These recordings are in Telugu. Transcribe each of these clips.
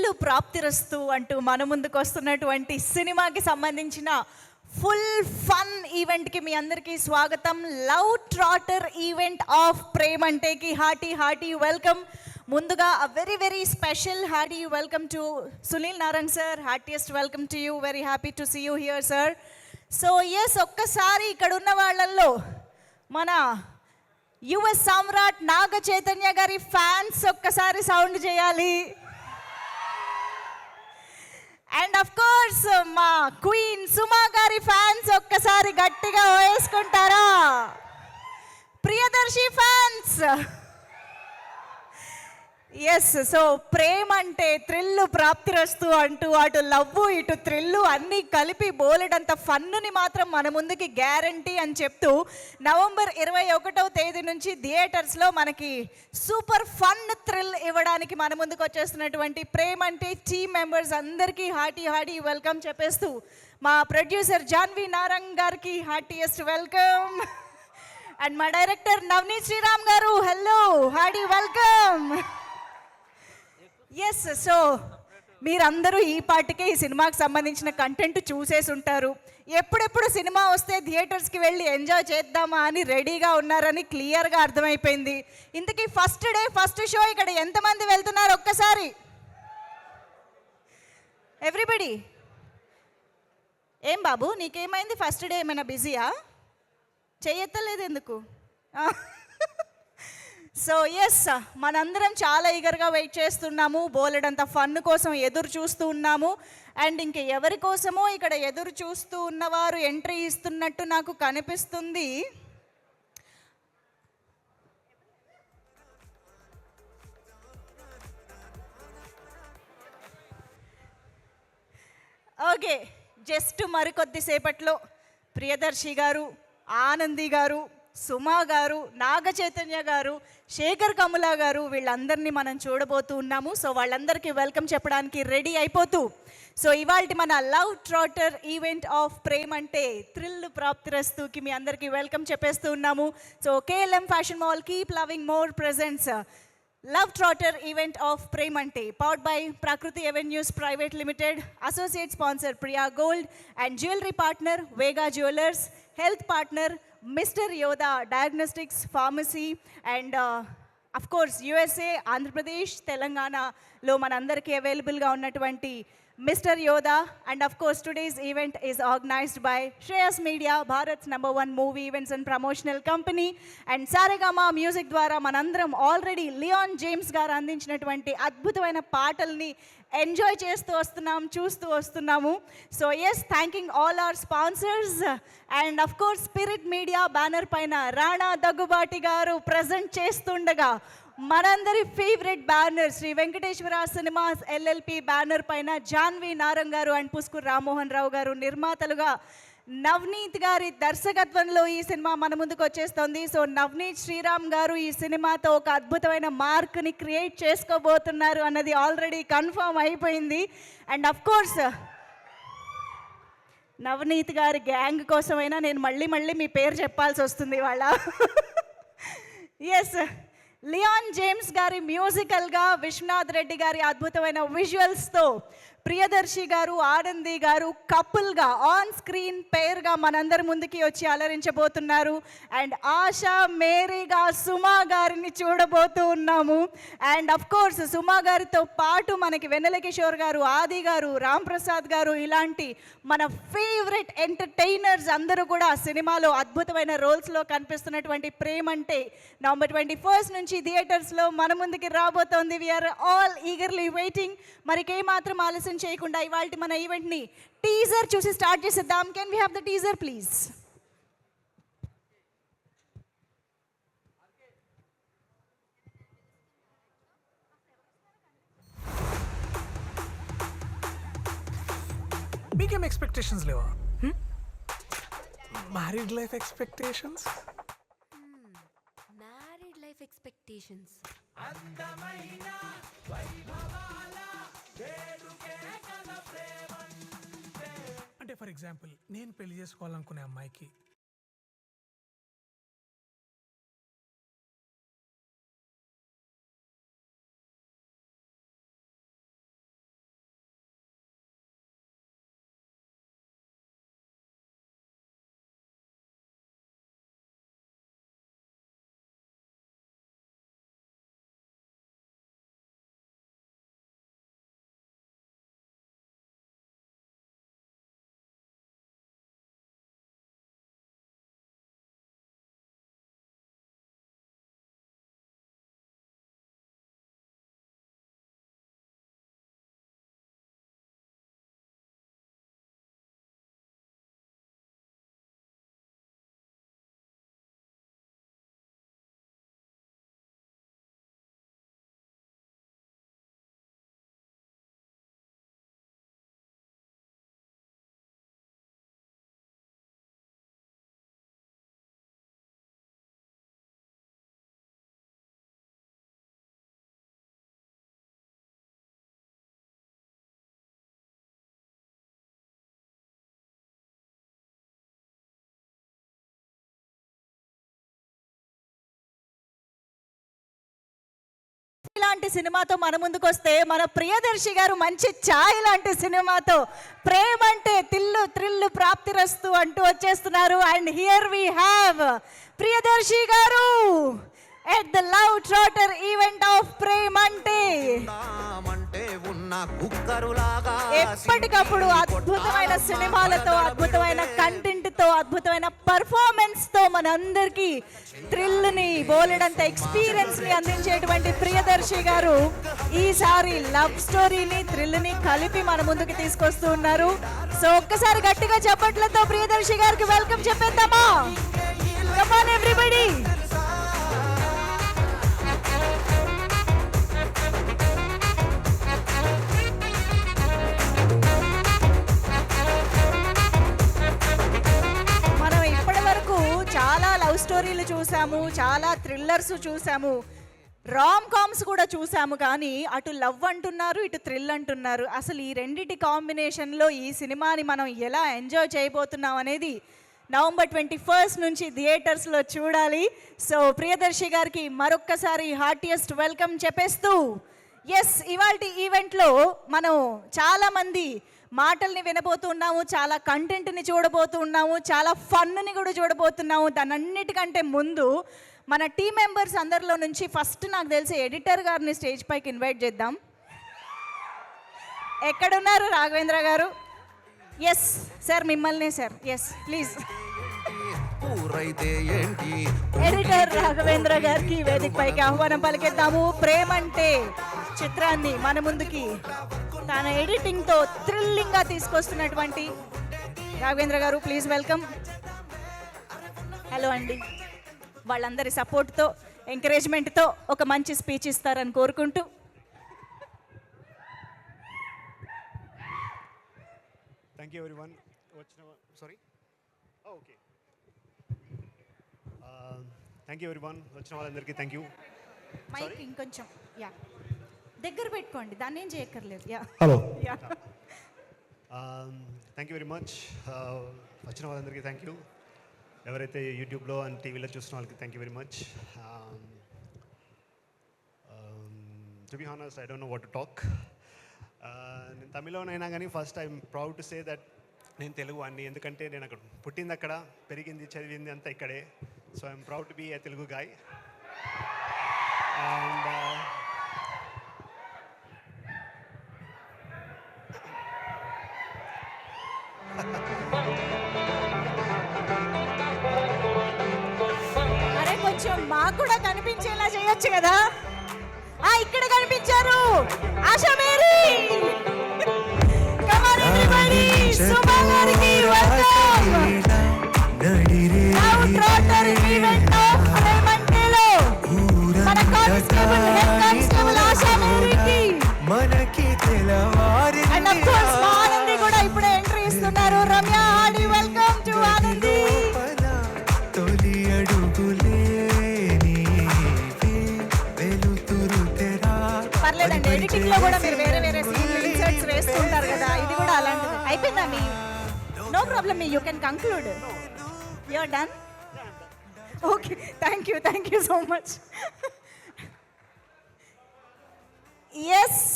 థ్రిల్లు ప్రాప్తిరస్తు అంటూ మన ముందుకు వస్తున్నటువంటి సినిమాకి సంబంధించిన ఫుల్ ఫన్ ఈవెంట్కి మీ అందరికీ స్వాగతం. Love trotter event of Prem అంటేకి హార్టీ వెల్కమ్. ముందుగా very very special hearty welcome to Sunil Narayan sir. Heartiest welcome to you. Very happy to see you here sir. So yes, ఒక్కసారి ఇక్కడ ఉన్న వాళ్ళల్లో మన యువ సామ్రాట్ నాగ చైతన్య గారి ఫ్యాన్స్ ఒక్కసారి సౌండ్ చేయాలి. అండ్ అఫ్ కోర్స్ మా క్వీన్ సుమా గారి ఫ్యాన్స్ ఒక్కసారి గట్టిగా వేసుకుంటారా? Priyadarshi fans, yes. So Prema Ante thrill ప్రాప్తిరస్తు అంటూ అటు లవ్వు ఇటు థ్రిల్లు అన్నీ కలిపి బోలెడంత ఫన్నుని మాత్రం మన ముందుకి గ్యారంటీ అని చెప్తూ నవంబర్ 21వ తేదీ నుంచి థియేటర్స్లో మనకి సూపర్ ఫన్ థ్రిల్ ఇవ్వడానికి మన ముందుకు వచ్చేస్తున్నటువంటి ప్రేమ అంటే టీమ్ మెంబర్స్ అందరికీ హార్టీ వెల్కమ్ చెప్పేస్తూ మా ప్రొడ్యూసర్ జాన్వి నారంగ్ గారికి హార్టీయెస్ట్ వెల్కమ్. అండ్ మా డైరెక్టర్ నవనీత్ శ్రీరామ్ గారు, hello, hearty welcome. Yes, so మీరందరూ ఈ పాటికే ఈ సినిమాకి సంబంధించిన కంటెంట్ చూసేసి ఉంటారు. ఎప్పుడెప్పుడు సినిమా వస్తే థియేటర్స్కి వెళ్ళి ఎంజాయ్ చేద్దామా అని రెడీగా ఉన్నారని క్లియర్గా అర్థమైపోయింది. ఇంతకీ ఫస్ట్ డే ఫస్ట్ షో ఇక్కడ ఎంతమంది వెళ్తున్నారు ఒక్కసారి? ఎవ్రీబడి. ఏం బాబు, నీకేమైంది? ఫస్ట్ డే ఏమైనా బిజీయా? చెయ్యెత్తలేదు ఎందుకు? సో ఎస్, మనందరం చాలా ఈగర్గా వెయిట్ చేస్తున్నాము. బోలెడంత ఫన్ కోసం ఎదురు చూస్తూ ఉన్నాము. అండ్ ఇంక ఎవరి కోసమో ఇక్కడ ఎదురు చూస్తూ ఉన్నవారు ఎంట్రీ ఇస్తున్నట్టు నాకు కనిపిస్తుంది. ఓకే, జస్ట్ మరికొద్దిసేపట్లో ప్రియదర్శి గారు, ఆనంది గారు, సుమా గారు, నాగ చైతన్య గారు, శేఖర్ కమలా గారు, వీళ్ళందరినీ మనం చూడబోతూ ఉన్నాము. సో వాళ్ళందరికీ వెల్కమ్ చెప్పడానికి రెడీ అయిపోతూ, సో ఇవాళ మన love trotter event of Prem అంటే థ్రిల్ ప్రాప్తిరస్తుకి మీ అందరికీ వెల్కమ్ చెప్పేస్తూ ఉన్నాము. So KLM fashion mall keep loving more presents love trotter event of Prem అంటే powered by Prakruthi avenues private limited, associate sponsor Priya gold and jewellery partner Vega jewellers, health partner mister Yoda diagnostics pharmacy, and of course USA, Andhra Pradesh, తెలంగాణలో మనందరికీ అవైలబుల్గా ఉన్నటువంటి mister Yoda. And of course today's event is organised by Shreyas media, Bharat's #1 movie events and promotional company. And Saregama music ద్వారా మనందరం ఆల్రెడీ లియాన్ జేమ్స్ గారు అందించినటువంటి అద్భుతమైన పాటల్ని ఎంజాయ్ చేస్తూ వస్తున్నాం, చూస్తూ వస్తున్నాము. So yes, thanking all our sponsors. And of course spirit media banner పైన రాణా దగ్గుబాటి గారు ప్రజెంట్ చేస్తుండగా మనందరి favourite banner Shri Venkateswara cinemas LLP banner పైన జాన్వి నారంగ్ గారు అండ్ పుస్కూర్ రామ్మోహన్ రావు గారు నిర్మాతలుగా నవనీత్ గారి దర్శకత్వంలో ఈ సినిమా మన ముందుకు వచ్చేస్తుంది. సో నవనీత్ శ్రీరామ్ గారు ఈ సినిమాతో ఒక అద్భుతమైన మార్క్ని క్రియేట్ చేసుకోబోతున్నారు అన్నది ఆల్రెడీ కన్ఫర్మ్ అయిపోయింది. అండ్ అఫ్ కోర్స్ నవనీత్ గారి గ్యాంగ్ కోసమైనా నేను మళ్ళీ మీ పేరు చెప్పాల్సి వస్తుంది ఇవాళ. ఎస్, లియాన్ జేమ్స్ గారి మ్యూజికల్గా, విశ్వనాథ్ రెడ్డి గారి అద్భుతమైన విజువల్స్తో ప్రియదర్శి గారు, ఆనంది గారు కపుల్గా ఆన్ స్క్రీన్ పేర్గా మనందరి ముందుకి వచ్చి అలరించబోతున్నారు. అండ్ ఆశా మేరీగా సుమా గారిని చూడబోతూ ఉన్నాము. అండ్ అఫ్ కోర్స్ సుమా గారితో పాటు మనకి వెన్నెల కిషోర్ గారు, ఆది గారు, రామ్ ప్రసాద్ గారు, ఇలాంటి మన ఫేవరెట్ ఎంటర్టైనర్స్ అందరూ కూడా సినిమాలో అద్భుతమైన రోల్స్లో కనిపిస్తున్నటువంటి ప్రేమ్ అంటే నవంబర్ 21 నుంచి థియేటర్స్లో మన ముందుకి రాబోతోంది. We're all eagerly waiting. మరికేమాత్రం ఆలస్యం చేయకుండా ఇవాల్టి మన ఈవెంట్ని టీజర్ చూసి స్టార్ట్ చేసేద్దాం. Can we have the teaser please? మీకేం ఎక్స్పెక్టేషన్స్ లేవా? Married life expectations? Married life expectations అంటే ఫర్ ఎగ్జాంపుల్, నేను పెళ్లి చేసుకోవాలనుకునే అమ్మాయికి ఇలాంటి సినిమాతో మన ముందుకు వస్తే మన ప్రియదర్శి గారు మంచి ఛాయ్ లాంటి సినిమాతో ప్రేమ అంటే తిల్లు త్రిల్లు ప్రాప్తిరస్తు అంటూ వచ్చేస్తున్నారు. And here we have Priyadarshi గారు at the love trotter event of Prema అంటే ఎప్పటికప్పుడు అద్భుతమైన సినిమాలతో, అద్భుతమైన కంటెంట్ తో, అద్భుతమైన పర్ఫార్మెన్స్ తో మనందరికీ థ్రిల్ ని, బోలెడంత ఎక్స్పీరియన్స్ ని అందించేటువంటి ప్రియదర్శి గారు ఈసారి లవ్ స్టోరీని, థ్రిల్ ని కలిపి మన ముందుకు తీసుకొస్తూ ఉన్నారు. సో ఒక్కసారి గట్టిగా చప్పట్లతో ప్రియదర్శి గారికి వెల్కమ్ చెప్పేద్దామా? Come on everybody. చాలా లవ్ స్టోరీలు చూసాము, చాలా థ్రిల్లర్స్ చూసాము, రామ్ కామ్స్ కూడా చూసాము. కానీ అటు లవ్ అంటున్నారు, ఇటు థ్రిల్ అంటున్నారు. అసలు ఈ రెండిటి కాంబినేషన్లో ఈ సినిమాని మనం ఎలా ఎంజాయ్ చేయబోతున్నాం అనేది నవంబర్ 21 నుంచి థియేటర్స్లో చూడాలి. సో ప్రియదర్శి గారికి మరొక్కసారి హార్టియెస్ట్ వెల్కమ్ చెప్పేస్తూ, ఎస్, ఇవాల్టి ఈవెంట్లో మనం చాలామంది మాటల్ని వినబోతున్నాము, చాలా కంటెంట్ని చూడబోతున్నాము, చాలా ఫన్ని కూడా చూడబోతున్నాము. దానన్నిటికంటే ముందు మన టీం మెంబర్స్ అందరిలో నుంచి ఫస్ట్ నాకు తెలిసి ఎడిటర్ గారిని స్టేజ్ పైకి ఇన్వైట్ చేద్దాం. ఎక్కడున్నారు రాఘవేంద్ర గారు? ఎస్ సార్, మిమ్మల్ని sir. Yes please. Editor Raghavendra గారికి వేదిక పైకి ఆహ్వానం పలికిద్దాము. ప్రేమంటే చిత్రాన్ని మన ముందుకి తన ఎడిటింగ్తో థ్రిల్లింగ్గా తీసుకొస్తున్నటువంటి రాఘవేంద్ర గారు, ప్లీజ్ వెల్కమ్. హలో అండి. వాళ్ళందరి సపోర్ట్తో, ఎంకరేజ్మెంట్తో ఒక మంచి స్పీచ్ ఇస్తారని కోరుకుంటూ. Thank you everyone. Thank you everyone. వచ్చిన వాళ్ళందరికీ థ్యాంక్ యూ. మైక్ ఇంకొంచెం యా దగ్గర పెట్టుకోండి, దాన్ని ఏం చేయక్కర్లేదు. Yeah hello. Yeah thank you very much. వచ్చిన వాళ్ళందరికీ థ్యాంక్ యూ. ఎవరైతే యూట్యూబ్లో అండ్ టీవీలో చూస్తున్న వాళ్ళకి thank you very much. To be honest, I don't know what to talk. నేను తమిళలోనైనా కానీ first I'm proud to say that నేను తెలుగు వాడిని. ఎందుకంటే నేను అక్కడ పుట్టింది, అక్కడ పెరిగింది, చదివింది అంతా ఇక్కడే. So I'm proud to be a Telugu guy. And అరే కొంచెం మాకు కూడా కనిపించేలా చేయొచ్చు కదా. ఇక్కడ కనిపించారు Asha Mary. Come on everybody, Suma గారికి welcome. Love trotter event of ప్రేమంటేలో మన కానిస్టేబుల్, హెడ్ కానిస్టేబుల్ ఆశా మేరీకి మనకి తెలవారి. అండ్ ఆఫ్ కోర్స్ మా ఆనంది కూడా ఇప్పుడే ఎంట్రీ ఇస్తున్నారు. రమ్య ఆడి, వెల్కమ్ టు ఆనంది. తొలి అడుగులే పర్లేదండి, ఎడిటింగ్ లో కూడా మీరు వేరే వేరే సీన్లు ఇన్సర్ట్స్ వేస్తుంటారు కదా, ఇది కూడా అలాంటిది. అయిపోయిందా మీ? No problem, you can conclude. You are done? Okay, thank you so much. Yes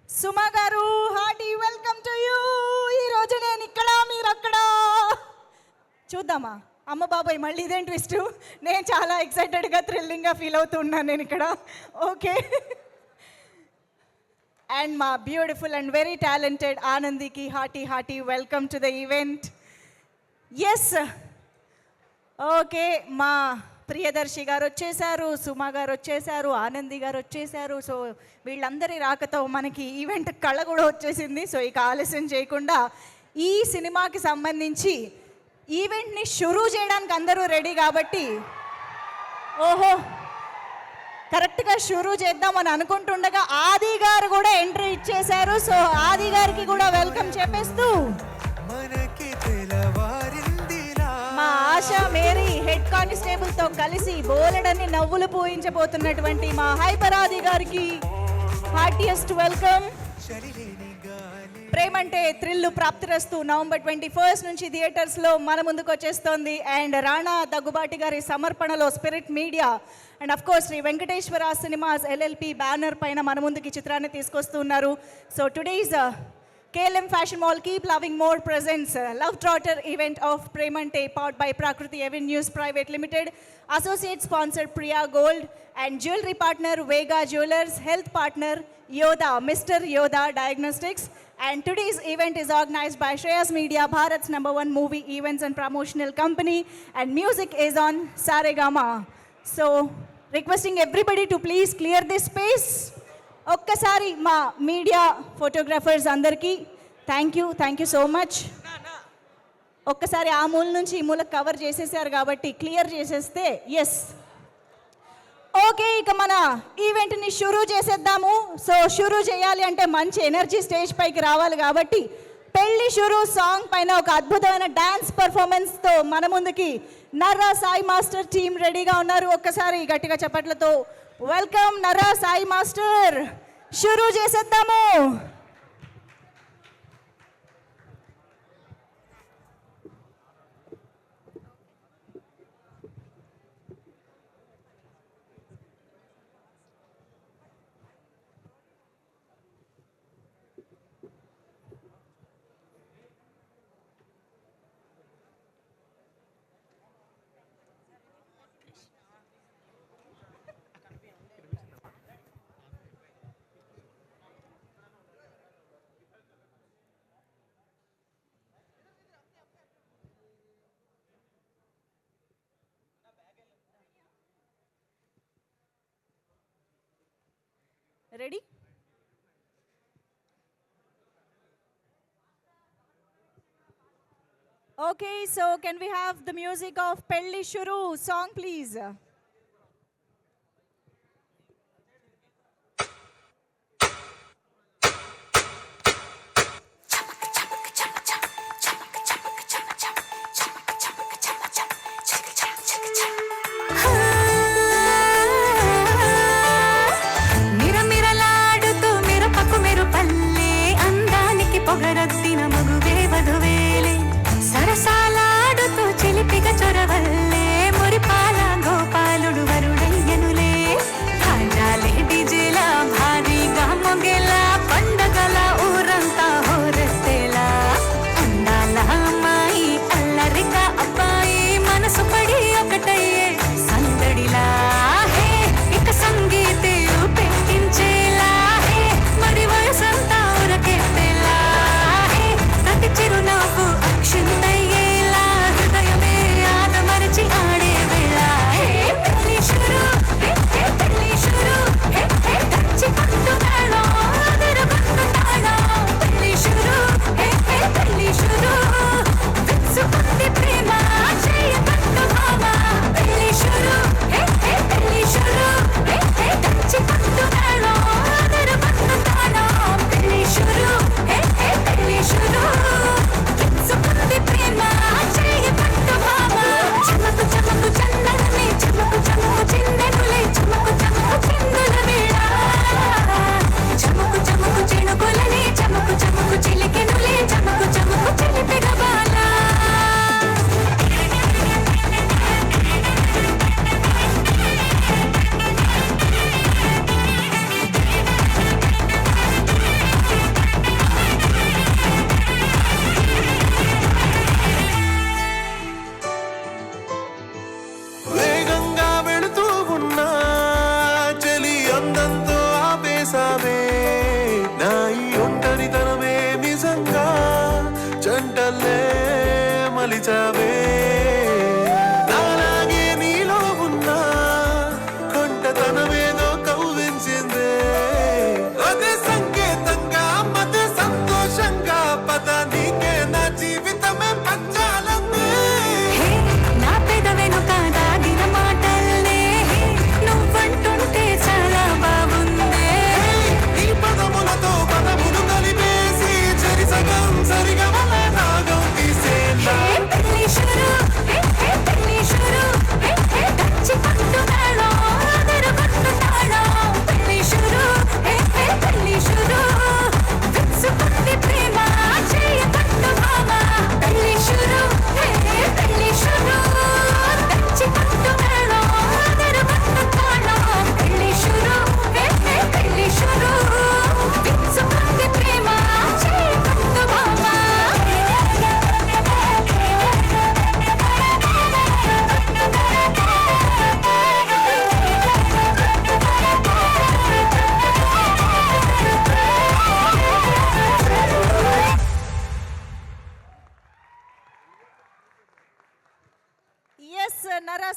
Suma గారు, హార్టీ వెల్కమ్ టు యూ. ఈరోజు నేను ఇక్కడ, మీరు అక్కడ. చూద్దామా? అమ్మ బాబాయ్, మళ్ళీ ఇదేం ట్విస్ట్. నేను చాలా ఎక్సైటెడ్గా, థ్రిల్లింగ్గా ఫీల్ అవుతున్నాను నేను ఇక్కడ. ఓకే. అండ్ మా బ్యూటిఫుల్ అండ్ వెరీ టాలెంటెడ్ ఆనందికి hearty welcome to the event. Yes, okay, మా ప్రియదర్శి గారు వచ్చేసారు, సుమా గారు వచ్చేసారు, ఆనంది గారు వచ్చేసారు. సో వీళ్ళందరి రాకతో మనకి ఈవెంట్ కళ కూడా వచ్చేసింది. సో ఇక ఆలస్యం చేయకుండా ఈ సినిమాకి సంబంధించి ఈవెంట్ని షురూ చేయడానికి అందరూ రెడీ కాబట్టి, ఓహో కరెక్ట్గా షురూ చేద్దామని అనుకుంటుండగా ఆది గారు కూడా ఎంట్రీ ఇచ్చేశారు. సో ఆది గారికి కూడా వెల్కమ్ చెప్పేస్తూ మా ఆశా మేరీ హెడ్ కానిస్టేబుల్తో కలిసి బోలెడన్ని నవ్వులు పూయించబోతున్నటువంటి మా హైపర్ ఆది గారికి హార్టియెస్ట్ వెల్కమ్. ప్రేమంటే థ్రిల్లు ప్రాప్తిరస్తు నవంబర్ 21 నుంచి థియేటర్స్లో మన ముందుకు వచ్చేస్తోంది. అండ్ రాణా దగ్గుబాటి గారి సమర్పణలో spirit media and of course Sri Venkateswara cinemas LLP banner పైన మన ముందుకి చిత్రాన్ని తీసుకొస్తున్నారు. So today's KLM Fashion Mall Keep Loving More presents Love Trotter event of Premante powered by Prakriti Avenues Private Limited. Associate sponsor Priya Gold and jewelry partner Vega Jewelers, health partner Yoda, Mr. Yoda Diagnostics. And today's event is organized by Shreyas Media, Bharat's #1 movie events and promotional company, and music is on Saregama. So requesting everybody to please clear this space. ఒక్కసారి మా మీడియా ఫోటోగ్రాఫర్స్ అందరికీ థ్యాంక్ యూ సో మచ్. ఒక్కసారి ఆ మూల నుంచి ఈ మూల కవర్ చేసేసారు కాబట్టి క్లియర్ చేసేస్తే ఎస్ ఓకే. ఇక మన ఈవెంట్ని షురూ చేసేద్దాము. సో షురూ చేయాలి అంటే మంచి ఎనర్జీ స్టేజ్ పైకి రావాలి కాబట్టి పెళ్లి షురూ సాంగ్ పైన ఒక అద్భుతమైన డాన్స్ పర్ఫార్మెన్స్తో మన ముందుకి నర్రా సాయి మాస్టర్ టీం రెడీగా ఉన్నారు. ఒక్కసారి గట్టిగా చప్పట్లతో వెల్కమ్ నర్రా సాయి మాస్టర్. షురూ చేసేద్దాము. Ready? Okay, so can we have the music of Pelli Shuru song, please? సరసాలాడుతూ చిలిపిగ చొరవల్లే మురిపాల గోపాల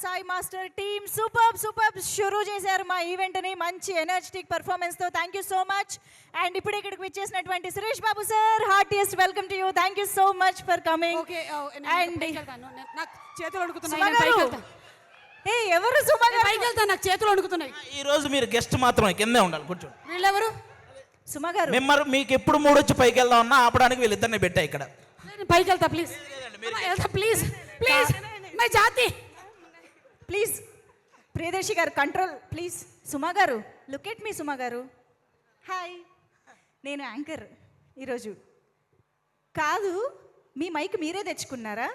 సాయి మాస్టర్ టీమ్ సూపర్ షురూ చేశారు మా ఈవెంట్ని మంచి ఎనర్జెటిక్ పర్ఫార్మెన్స్తో. Thank you so much. And ఇప్పుడు ఇక్కడికి విచ్చేసినటువంటి Suresh Babu sir, heartiest welcome to you. Thank you so much for coming. Okay and నాకు చేతులు సుమ వణుకుతున్నాయి, నేను గారు. పైకి వెళ్తా. ఏ ఎవరు సుమ గారు? పైకి వెళ్తా, నాకు చేతులు వణుకుతున్నాయి. ఈ రోజు మీరు గెస్ట్ మాత్రమే, కిందే ఉండాలి, కూర్చోండి. వీళ్ళెవరు? సుమ గారు మిమ్మల్ని మీకు ఎప్పుడు మూడొచ్చి పైకి వెళ్దామన్నా ఆపడానికి వీళ్ళిద్దరిని పెట్టా ఇక్కడ. నేను పైకి వెళ్తా, ప్లీజ్ వెళ్తా, ప్లీజ్ ప్లీజ్ మై జాతి. ప్లీజ్ ప్రియదర్శి గారు కంట్రోల్ ప్లీజ్. సుమ గారు లుక్ ఎట్ మీ. సుమ గారు హాయ్, నేను యాంకర్ ఈరోజు. కాదు, మీ మైక్ మీరే తెచ్చుకున్నారా?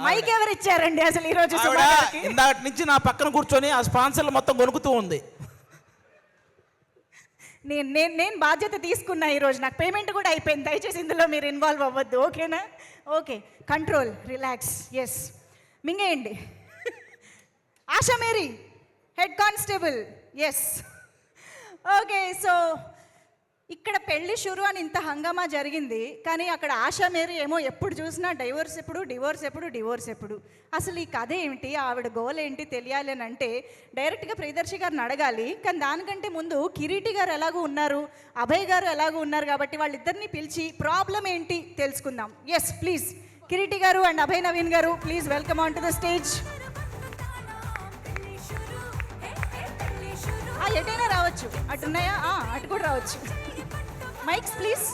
మైక్ ఎవరు ఇచ్చారండి అసలు ఈరోజు? సుమ ఆవిడ గారికి ఇందాక నుంచి నా పక్కన కూర్చొని ఆ స్పాన్సర్లు మొత్తం కొనుక్కుతూ ఉంది. నేను బాధ్యత తీసుకున్నా ఈరోజు, నాకు పేమెంట్ కూడా అయిపోయింది. దయచేసి ఇందులో మీరు ఇన్వాల్వ్ అవ్వద్దు, ఓకేనా? Okay, control, relax. ఎస్, మింగేయండి. Asha Mary, head constable. Yes, okay. So ఇక్కడ పెళ్లి షురు అని ఇంత హంగామా జరిగింది, కానీ అక్కడ ఆశా మేరీ ఏమో ఎప్పుడు చూసినా డైవోర్స్ ఎప్పుడు, డివోర్స్ ఎప్పుడు, డివోర్స్ ఎప్పుడు. అసలు ఈ కథ ఏమిటి, ఆవిడ గోల్ ఏంటి తెలియాలి అని అంటే డైరెక్ట్గా ప్రియదర్శి గారిని అడగాలి. కానీ దానికంటే ముందు కిరీటి గారు ఎలాగూ ఉన్నారు, అభయ్ గారు ఎలాగూ ఉన్నారు, కాబట్టి వాళ్ళిద్దరిని పిలిచి ప్రాబ్లం ఏంటి తెలుసుకుందాం. ఎస్ ప్లీజ్, కిరీటి గారు అండ్ అభయ్ నవీన్ గారు, please welcome on to the stage. ఎటైనా రావచ్చు, అటున్నాయా? అటు కూడా రావచ్చు. Mics please.